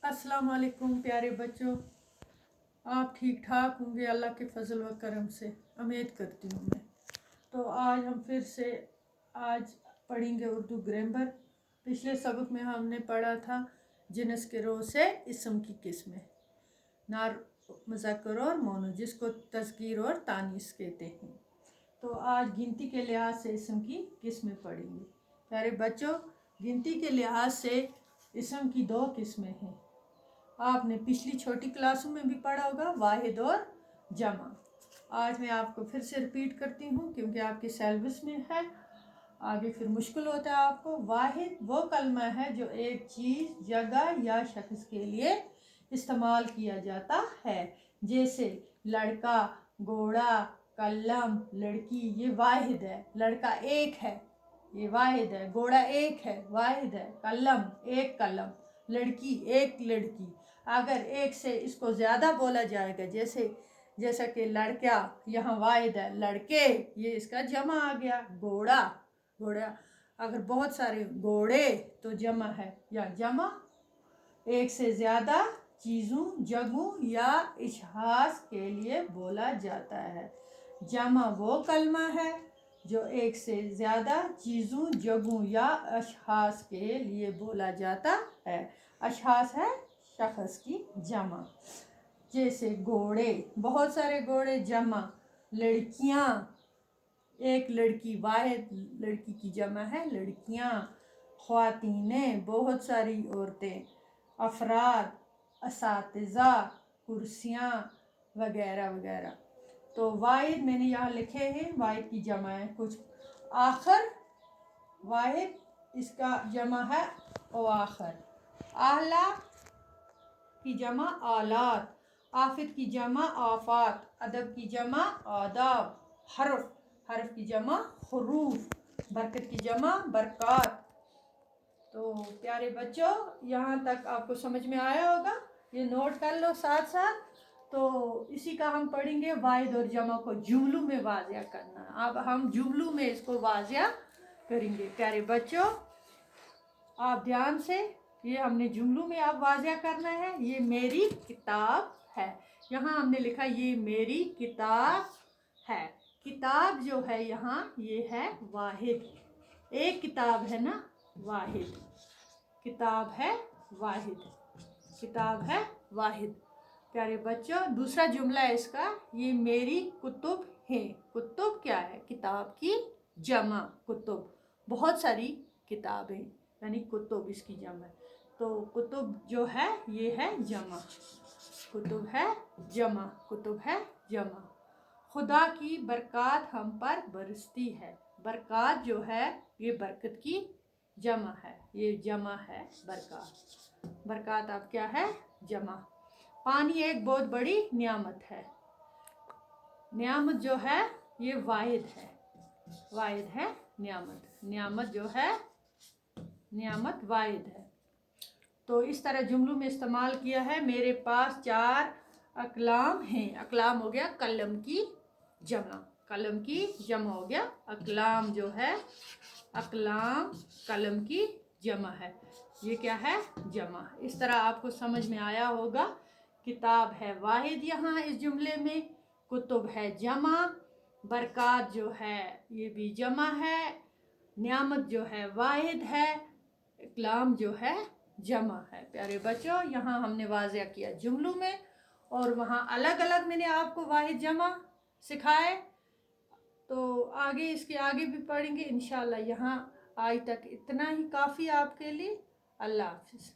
अस्सलाम वालेकुम प्यारे बच्चों, आप ठीक ठाक होंगे अल्लाह के फजल व करम से उम्मीद करती हूँ मैं। तो आज हम फिर से आज पढ़ेंगे उर्दू ग्रामर। पिछले सबक में हमने पढ़ा था जिनस के रो से इसम की किस्में, नार मुज़क्कर और मोनो, जिसको तज़कीर और तानीस कहते हैं। तो आज गिनती के लिहाज से इसम की किस्में पढ़ेंगे। प्यारे बच्चों, गिनती के लिहाज से इसम की दो किस्में हैं। आपने पिछली छोटी क्लासों में भी पढ़ा होगा, वाहिद और जमा। आज मैं आपको फिर से रिपीट करती हूँ क्योंकि आपके सिलेबस में है, आगे फिर मुश्किल होता है आपको। वाहिद वो कलमा है जो एक चीज़, जगह या शख्स के लिए इस्तेमाल किया जाता है, जैसे लड़का, घोड़ा, कलम, लड़की। ये वाहिद है। लड़का एक है, ये वाहिद है। घोड़ा एक है, वाहिद है। कलम एक कलम, लड़की एक लड़की। अगर एक से इसको ज़्यादा बोला जाएगा, जैसा कि लड़का, यहाँ वाहिद है। लड़के, ये इसका जमा आ गया। घोड़ा, घोड़ा। अगर बहुत सारे घोड़े तो जमा है, या जमा एक से ज़्यादा चीज़ों, जगहों या इशहास के लिए बोला जाता है। जमा वो कलमा है जो एक से ज़्यादा चीज़ों, जगहों या अशखास के लिए बोला जाता है। अशखास है शख्स की जमा, जैसे घोड़े, बहुत सारे घोड़े, जमा। लड़कियां, एक लड़की, वाहिद लड़की की जमा है लड़कियां। ख्वातीनें, बहुत सारी औरतें। अफराद, असातिज़ा, कुर्सियाँ वगैरह वगैरह। तो वाहिद मैंने यहाँ लिखे हैं, वाहिद की जमा है कुछ। आखिर, वाहिद इसका जमा है अवाखिर। आला की जमा आलात। आफिद की जमा आफात। अदब की जमा आदाब। हर्फ, हर्फ की जमा हुरूफ। बरकत की जमा बरक़ात। तो प्यारे बच्चों, यहाँ तक आपको समझ में आया होगा, ये नोट कर लो साथ साथ। तो इसी का हम पढ़ेंगे, वाहिद और जमा को जुमलों में वाज़िया करना। अब हम जुमलों में इसको वाज़िया करेंगे। प्यारे बच्चों, आप ध्यान से, ये हमने जुमलों में अब वाज़िया करना है। ये मेरी किताब है। यहाँ हमने लिखा ये मेरी किताब है। किताब जो है यहाँ, ये है वाहिद। एक किताब है ना, वाहिद। किताब है वाहिद, किताब है वाहिद। प्यारे बच्चों, दूसरा जुमला है इसका, ये मेरी कुतुब है। कुतुब क्या है? किताब की जमा, कुतुब। बहुत सारी किताबें, यानी कुतुब इसकी जमा है। तो कुतुब जो है ये है जमा, कुतुब है जमा, कुतुब है जमा। खुदा की बरक़ात हम पर बरसती है। बरक़ात जो है ये बरकत की जमा है, ये जमा है बरक़ात। बरक़ात अब क्या है? जमा। पानी एक बहुत बड़ी नियामत है। नियामत जो है ये वाहिद है, वाहिद है नियामत। नियामत जो है, नियामत वाहिद है। तो इस तरह जुमलों में इस्तेमाल किया है। मेरे पास 4 अकलाम हैं। अकलाम हो गया कलम की जमा, कलम की जमा हो गया अकलाम। जो है अकलाम कलम की जमा है, ये क्या है? जमा। इस तरह आपको समझ में आया होगा। किताब है वाहिद यहाँ इस जुमले में, कुतुब है जमा, बरक़ात जो है ये भी जमा है, नियामत जो है वाहिद है, इकलाम जो है जमा है। प्यारे बच्चों, यहाँ हमने वाज़िया किया जुमलों में, और वहाँ अलग अलग मैंने आपको वाहिद जमा सिखाए। तो आगे इसके आगे भी पढ़ेंगे इंशाल्लाह। यहाँ आज तक इतना ही काफ़ी आपके लिए। अल्लाह हाफ़िज़।